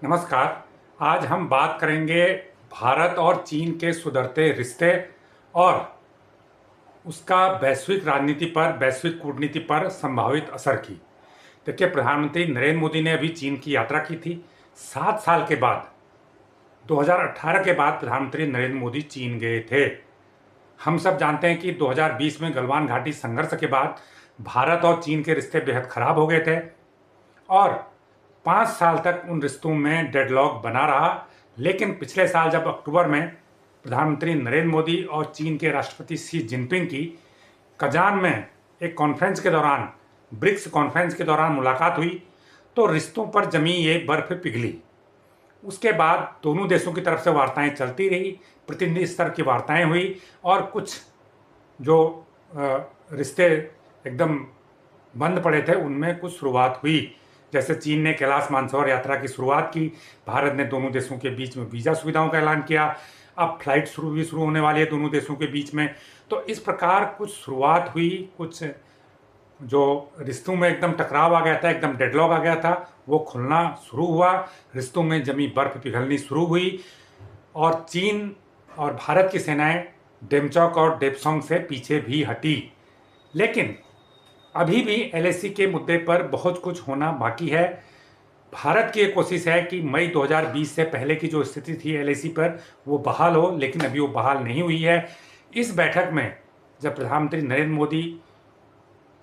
नमस्कार। आज हम बात करेंगे भारत और चीन के सुधरते रिश्ते और उसका वैश्विक राजनीति पर, वैश्विक कूटनीति पर संभावित असर की। देखिए, प्रधानमंत्री नरेंद्र मोदी ने अभी चीन की यात्रा की थी। 7 साल के बाद 2018 के बाद प्रधानमंत्री नरेंद्र मोदी चीन गए थे। हम सब जानते हैं कि 2020 में गलवान घाटी संघर्ष के बाद भारत और चीन के रिश्ते बेहद खराब हो गए थे और 5 साल तक उन रिश्तों में डेडलॉक बना रहा। लेकिन पिछले साल जब अक्टूबर में प्रधानमंत्री नरेंद्र मोदी और चीन के राष्ट्रपति शी जिनपिंग की कजान में एक कॉन्फ्रेंस के दौरान, ब्रिक्स कॉन्फ्रेंस के दौरान मुलाकात हुई, तो रिश्तों पर जमी ये बर्फ पिघली। उसके बाद दोनों देशों की तरफ से वार्ताएं चलती रही, प्रतिनिधि स्तर की वार्ताएं हुई और कुछ जो रिश्ते एकदम बंद पड़े थे उनमें कुछ शुरुआत हुई। जैसे चीन ने कैलाश मानसरोवर यात्रा की शुरुआत की, भारत ने दोनों देशों के बीच में वीज़ा सुविधाओं का ऐलान किया, अब फ्लाइट शुरू होने वाली है दोनों देशों के बीच में। तो इस प्रकार कुछ शुरुआत हुई, कुछ जो रिश्तों में एकदम टकराव आ गया था, एकदम डेडलॉक आ गया था, वो खुलना शुरू हुआ। रिश्तों में जमी बर्फ पिघलनी शुरू हुई और चीन और भारत की सेनाएं डेमचौक और डेपसोंग से पीछे भी हटी। लेकिन अभी भी एलएसी के मुद्दे पर बहुत कुछ होना बाकी है। भारत की एक कोशिश है कि मई 2020 से पहले की जो स्थिति थी एलएसी पर वो बहाल हो, लेकिन अभी वो बहाल नहीं हुई है। इस बैठक में जब प्रधानमंत्री नरेंद्र मोदी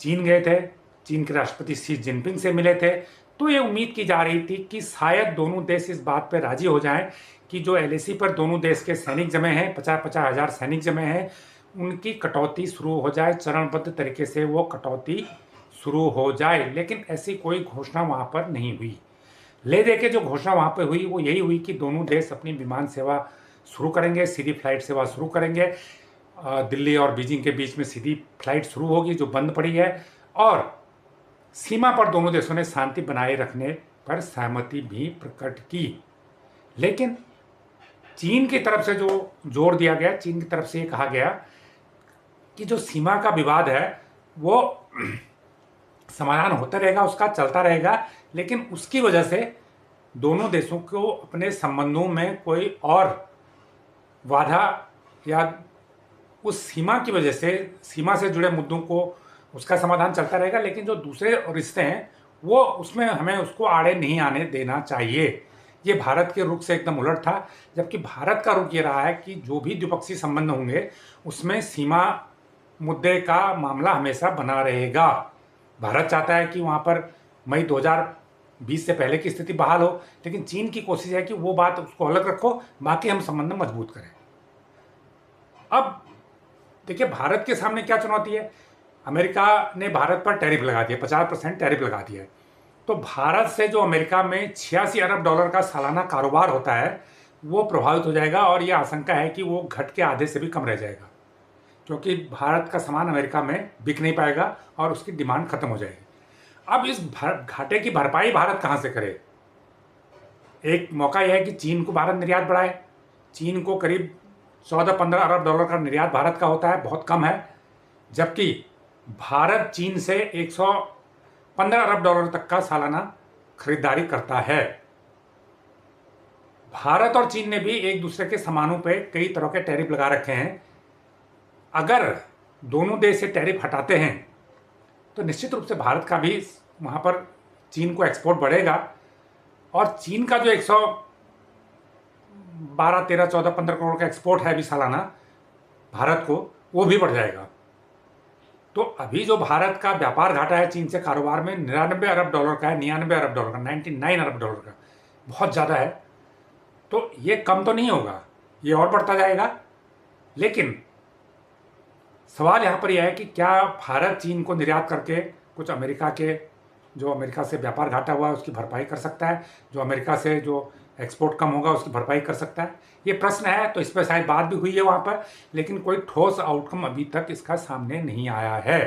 चीन गए थे, चीन के राष्ट्रपति शी जिनपिंग से मिले थे, तो ये उम्मीद की जा रही थी कि शायद दोनों देश इस बात पर राजी हो जाएं कि जो एलएसी पर दोनों देश के सैनिक जमे हैं, 50-50 हज़ार सैनिक जमे हैं, उनकी कटौती शुरू हो जाए, चरणबद्ध तरीके से वो कटौती शुरू हो जाए। लेकिन ऐसी कोई घोषणा वहाँ पर नहीं हुई। ले दे के जो घोषणा वहाँ पर हुई वो यही हुई कि दोनों देश अपनी विमान सेवा शुरू करेंगे, सीधी फ्लाइट सेवा शुरू करेंगे। दिल्ली और बीजिंग के बीच में सीधी फ्लाइट शुरू होगी जो बंद पड़ी है, और सीमा पर दोनों देशों ने शांति बनाए रखने पर सहमति भी प्रकट की। लेकिन चीन की तरफ से जो जोर दिया गया, चीन की तरफ से ये कहा गया कि जो सीमा का विवाद है वो समाधान होता रहेगा, उसका चलता रहेगा, लेकिन उसकी वजह से दोनों देशों को अपने संबंधों में कोई और बाधा या उस सीमा की वजह से, सीमा से जुड़े मुद्दों को उसका समाधान चलता रहेगा, लेकिन जो दूसरे रिश्ते हैं वो उसमें हमें उसको आड़े नहीं आने देना चाहिए। ये भारत के रुख से एकदम उलट था। जबकि भारत का रुख ये रहा है कि जो भी द्विपक्षीय संबंध होंगे उसमें सीमा मुद्दे का मामला हमेशा बना रहेगा। भारत चाहता है कि वहाँ पर मई 2020 से पहले की स्थिति बहाल हो, लेकिन चीन की कोशिश है कि वो बात उसको अलग रखो, बाकी हम संबंध मजबूत करें। अब देखिए, भारत के सामने क्या चुनौती है। अमेरिका ने भारत पर टैरिफ लगा दिया, 50% टैरिफ लगा दिया है। तो भारत से जो अमेरिका में 86 अरब डॉलर का सालाना कारोबार होता है वो प्रभावित हो जाएगा, और यह आशंका है कि वो घट के आधे से भी कम रह जाएगा, क्योंकि भारत का सामान अमेरिका में बिक नहीं पाएगा और उसकी डिमांड खत्म हो जाएगी। अब इस घाटे की भरपाई भारत कहाँ से करे। एक मौका यह है कि चीन को भारत निर्यात बढ़ाए। चीन को करीब 14-15 अरब डॉलर का निर्यात भारत का होता है, बहुत कम है, जबकि भारत चीन से 115 अरब डॉलर तक का सालाना खरीदारी करता है। भारत और चीन ने भी एक दूसरे के सामानों पे कई तरह के टैरिफ लगा रखे हैं। अगर दोनों देश से टैरिफ हटाते हैं तो निश्चित रूप से भारत का भी वहाँ पर चीन को एक्सपोर्ट बढ़ेगा, और चीन का जो 112, 13, 14, 15 करोड़ का एक्सपोर्ट है अभी सालाना भारत को, वो भी बढ़ जाएगा। तो अभी जो भारत का व्यापार घाटा है चीन से कारोबार में 99 अरब डॉलर का है, 99 अरब डॉलर का, 99 अरब डॉलर का, बहुत ज़्यादा है। तो ये कम तो नहीं होगा, ये और बढ़ता जाएगा। लेकिन सवाल यहाँ पर यह है कि क्या भारत चीन को निर्यात करके कुछ अमेरिका से व्यापार घाटा हुआ है उसकी भरपाई कर सकता है, जो अमेरिका से जो एक्सपोर्ट कम होगा उसकी भरपाई कर सकता है। ये प्रश्न है, तो इस पर शायद बात भी हुई है वहाँ पर, लेकिन कोई ठोस आउटकम अभी तक इसका सामने नहीं आया है,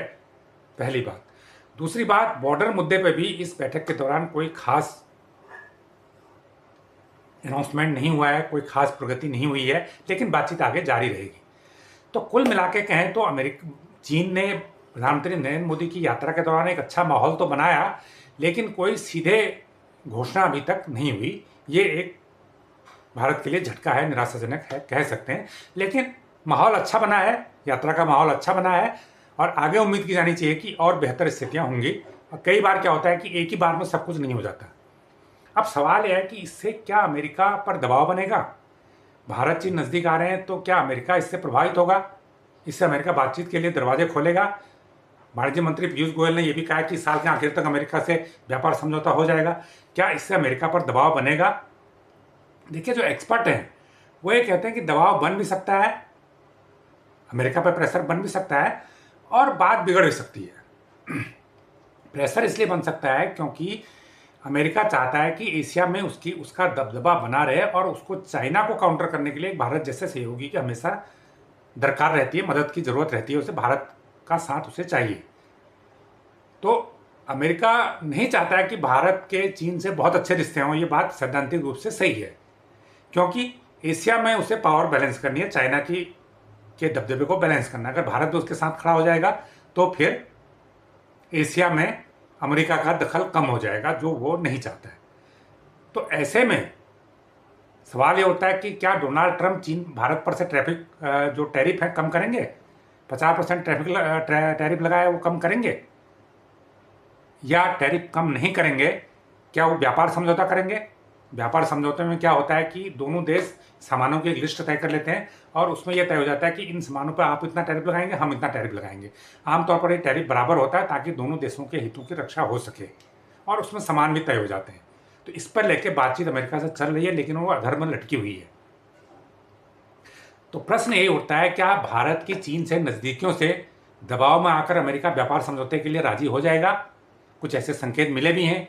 पहली बात। दूसरी बात, बॉर्डर मुद्दे पे भी इस बैठक के दौरान कोई खास अनाउंसमेंट नहीं हुआ है, कोई खास प्रगति नहीं हुई है, लेकिन बातचीत आगे जारी रहेगी। तो कुल मिला के कहें तो चीन ने प्रधानमंत्री नरेंद्र मोदी की यात्रा के दौरान एक अच्छा माहौल तो बनाया, लेकिन कोई सीधे घोषणा अभी तक नहीं हुई ये एक भारत के लिए झटका है, निराशाजनक है कह सकते हैं। लेकिन माहौल अच्छा बना है, यात्रा का माहौल अच्छा बना है और आगे उम्मीद की जानी चाहिए कि और बेहतर स्थितियां होंगी। और कई बार क्या होता है कि एक ही बार में सब कुछ नहीं हो जाता। अब सवाल यह है कि इससे क्या अमेरिका पर दबाव बनेगा? भारत चीन नज़दीक आ रहे हैं तो क्या अमेरिका इससे प्रभावित होगा? इससे अमेरिका बातचीत के लिए दरवाजे खोलेगा? वाणिज्य मंत्री पीयूष गोयल ने यह भी कहा कि साल के आखिर तक अमेरिका से व्यापार समझौता हो जाएगा। क्या इससे अमेरिका पर दबाव बनेगा? देखिए, जो एक्सपर्ट हैं वो ये कहते हैं कि दबाव बन भी सकता है, अमेरिका पर प्रेशर बन भी सकता है और बात बिगड़ भी सकती है। प्रेशर इसलिए बन सकता है क्योंकि अमेरिका चाहता है कि एशिया में उसका दबदबा बना रहे और उसको चाइना को काउंटर करने के लिए भारत जैसे सहयोगी की हमेशा दरकार रहती है, मदद की ज़रूरत रहती है, उसे भारत का साथ उसे चाहिए। तो अमेरिका नहीं चाहता है कि भारत के चीन से बहुत अच्छे रिश्ते हों, ये बात सैद्धांतिक रूप से सही है, क्योंकि एशिया में उसे पावर बैलेंस करनी है, चाइना के दबदबे को बैलेंस करना है। अगर भारत भी उसके साथ खड़ा हो जाएगा तो फिर एशिया में अमेरिका का दखल कम हो जाएगा, जो वो नहीं चाहता है। तो ऐसे में सवाल ये होता है कि क्या डोनाल्ड ट्रंप चीन भारत पर से जो टैरिफ है कम करेंगे? 50% टैरिफ लगाया वो कम करेंगे या टैरिफ कम नहीं करेंगे? क्या वो व्यापार समझौता करेंगे? व्यापार समझौते में क्या होता है कि दोनों देश सामानों की एक लिस्ट तय कर लेते हैं और उसमें यह तय हो जाता है कि इन सामानों पर आप इतना टैरिफ लगाएंगे, हम इतना टैरिफ लगाएंगे। आमतौर पर ये टैरिफ बराबर होता है ताकि दोनों देशों के हितों की रक्षा हो सके और उसमें सामान भी तय हो जाते हैं। तो इस पर लेके बातचीत अमेरिका से चल रही है, लेकिन वो अधर में लटकी हुई है। तो प्रश्न यही उठता है, क्या भारत की चीन से नज़दीकियों से दबाव में आकर अमेरिका व्यापार समझौते के लिए राजी हो जाएगा? कुछ ऐसे संकेत मिले भी हैं,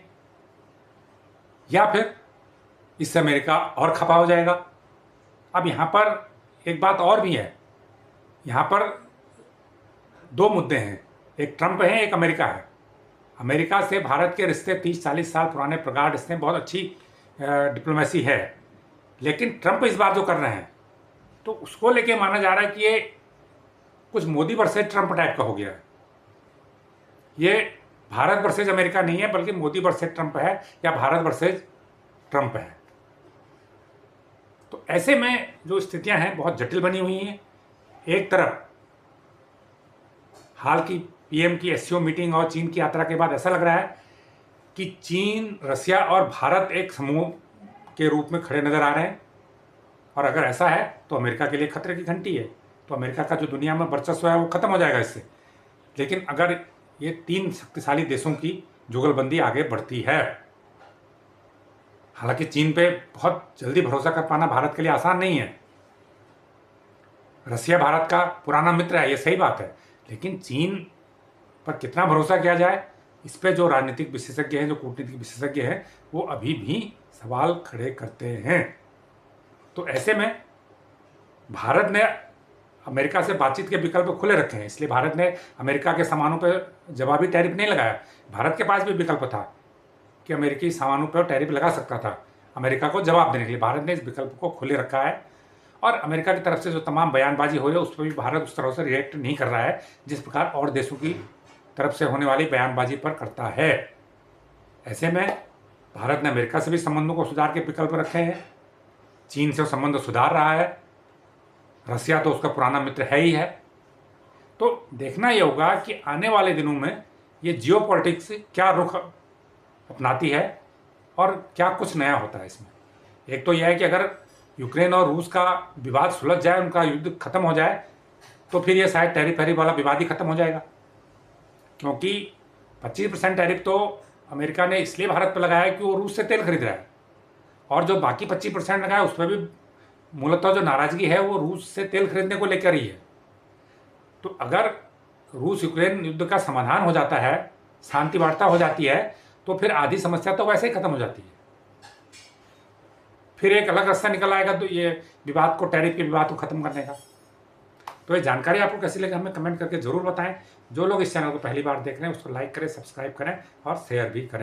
या फिर इससे अमेरिका और खपा हो जाएगा? अब यहाँ पर एक बात और भी है, यहाँ पर दो मुद्दे हैं, एक ट्रंप है, एक अमेरिका है। अमेरिका से भारत के रिश्ते 30-40 साल पुराने प्रगाढ़ रिश्ते, बहुत अच्छी डिप्लोमेसी है, लेकिन ट्रंप इस बार जो कर रहे हैं तो उसको लेके माना जा रहा है कि ये कुछ मोदी वर्सेज ट्रंप टाइप का हो गया है। ये भारत वर्सेज अमेरिका नहीं है, बल्कि मोदी वर्सेज ट्रंप है या भारत वर्सेज ट्रंप है। तो ऐसे में जो स्थितियां हैं बहुत जटिल बनी हुई हैं। एक तरफ हाल की पीएम की एससीओ मीटिंग और चीन की यात्रा के बाद ऐसा लग रहा है कि चीन, रसिया और भारत एक समूह के रूप में खड़े नजर आ रहे हैं, और अगर ऐसा है तो अमेरिका के लिए खतरे की घंटी है। तो अमेरिका का जो दुनिया में वर्चस्व है वो खत्म हो जाएगा इससे। लेकिन अगर ये तीन शक्तिशाली देशों की जुगलबंदी आगे बढ़ती है, हालांकि चीन पे बहुत जल्दी भरोसा कर पाना भारत के लिए आसान नहीं है। रसिया भारत का पुराना मित्र है, ये सही बात है, लेकिन चीन पर कितना भरोसा किया जाए, इस पे जो राजनीतिक विशेषज्ञ हैं, जो कूटनीतिक विशेषज्ञ हैं, वो अभी भी सवाल खड़े करते हैं। तो ऐसे में भारत ने अमेरिका से बातचीत के विकल्प खुले रखे हैं, इसलिए भारत ने अमेरिका के सामानों पर जवाबी टैरिफ नहीं लगाया। भारत के पास भी विकल्प था कि अमेरिकी सामानों पर टैरिफ लगा सकता था अमेरिका को जवाब देने के लिए। भारत ने इस विकल्प को खुले रखा है और अमेरिका की तरफ से जो तमाम बयानबाजी हो रही है उस पर भी भारत उस तरह से रिएक्ट नहीं कर रहा है जिस प्रकार और देशों की तरफ से होने वाली बयानबाजी पर करता है। ऐसे में भारत ने अमेरिका से भी संबंधों को सुधार के विकल्प रखे हैं, चीन से संबंध सुधार रहा है, रसिया तो उसका पुराना मित्र है ही है। तो देखना यह होगा कि आने वाले दिनों में ये जियोपॉलिटिक्स क्या रुख अपनाती है और क्या कुछ नया होता है इसमें। एक तो यह है कि अगर यूक्रेन और रूस का विवाद सुलझ जाए, उनका युद्ध खत्म हो जाए, तो फिर ये शायद टैरिफ वैरिफ वाला विवाद ही खत्म हो जाएगा, क्योंकि 25% टैरिफ तो अमेरिका ने इसलिए भारत पर लगाया है कि वो रूस से तेल खरीद रहा है, और जो बाकी 25% लगाया उस पर भी मूलतः जो नाराजगी है वो रूस से तेल खरीदने को लेकर ही है। तो अगर रूस यूक्रेन युद्ध का समाधान हो जाता है, शांति वार्ता हो जाती है, तो फिर आधी समस्या तो वैसे ही खत्म हो जाती है। फिर एक अलग रास्ता निकल आएगा तो ये विवाद को, टैरिफ के विवाद को खत्म करने का। तो ये जानकारी आपको कैसी लगी हमें कमेंट करके जरूर बताएं। जो लोग इस चैनल को पहली बार देख रहे हैं उसको लाइक करें, सब्सक्राइब करें और शेयर भी करें।